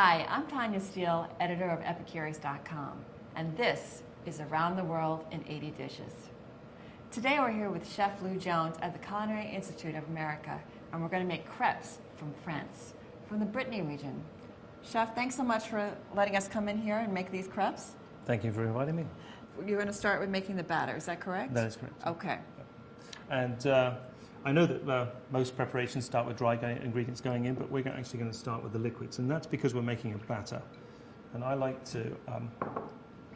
Hi, I'm Tanya Steele, editor of Epicurious.com, and this is Around the World in 80 Dishes. Today we're here with Chef Lou Jones at the Culinary Institute of America, and we're going to make crepes from France, from the Brittany region. Chef, thanks so much for letting us come in here and make these crepes. Thank you for inviting me. You're going to start with making the batter, is that correct? That is correct. Okay. And I know that most preparations start with dry ingredients going in, but we're actually going to start with the liquids, and that's because we're making a batter. And I like to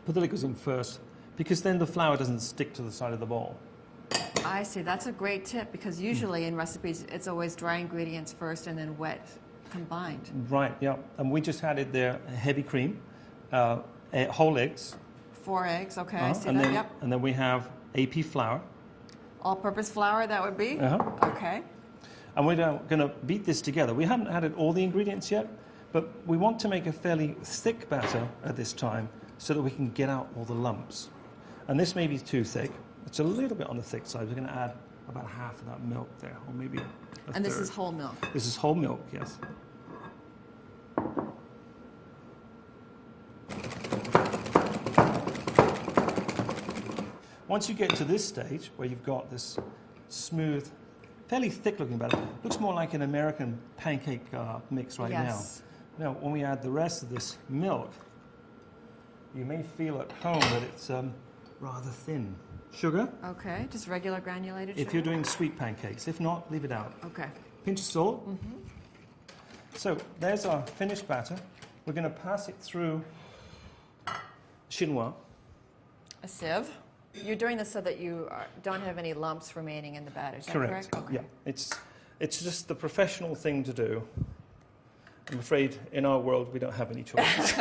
put the liquids in first, because then the flour doesn't stick to the side of the bowl. I see. That's a great tip, because usually in recipes it's always dry ingredients first and then wet combined. Right, yeah. And we just added there heavy cream, whole eggs. 4 eggs, okay, I see and that, then, yep. And then we have AP flour. All-purpose flour, that would be? Okay. And we're going to beat this together. We haven't added all the ingredients yet, but we want to make a fairly thick batter at this time so that we can get out all the lumps. And this may be too thick. It's a little bit on the thick side. We're going to add about half of that milk there, or maybe a third. And this is whole milk? This is whole milk, yes. Once you get to this stage, where you've got this smooth, fairly thick-looking batter, looks more like an American pancake mix right now. Now, when we add the rest of this milk, you may feel at home that it's rather thin. Sugar. Okay, just regular granulated sugar? If you're doing sweet pancakes. If not, leave it out. Okay. Pinch of salt. Mm-hmm. So there's our finished batter. We're going to pass it through chinois. A sieve? You're doing this so that you don't have any lumps remaining in the batter, is that correct? Okay. Yeah, it's just the professional thing to do. I'm afraid in our world we don't have any choice.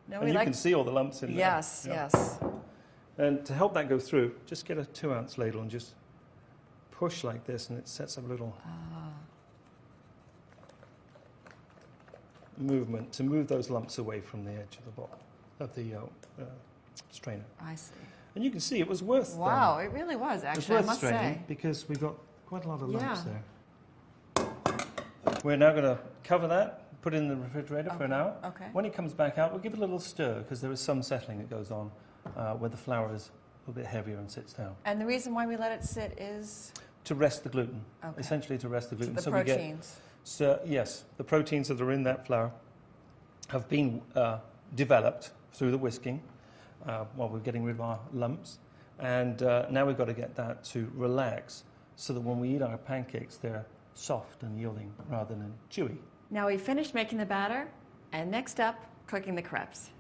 No, and you can see all the lumps in there. Yes, yes. And to help that go through, just get a 2-ounce ladle and just push like this, and it sets up a little movement to move those lumps away from the edge of the bowl, of the strainer. I see. And you can see it was worth. Wow, it really was, actually, I must say. Because we've got quite a lot of lumps there. We're now going to cover that, put it in the refrigerator for an hour. Okay. When it comes back out, we'll give it a little stir, because there is some settling that goes on where the flour is a little bit heavier and sits down. And the reason why we let it sit is? To rest the gluten. Okay. Essentially to rest the gluten. So the proteins. Yes, the proteins that are in that flour have been developed through the whisking while we're getting rid of our lumps. And now we've got to get that to relax so that when we eat our pancakes, they're soft and yielding rather than chewy. Now we've finished making the batter, and next up, cooking the crepes.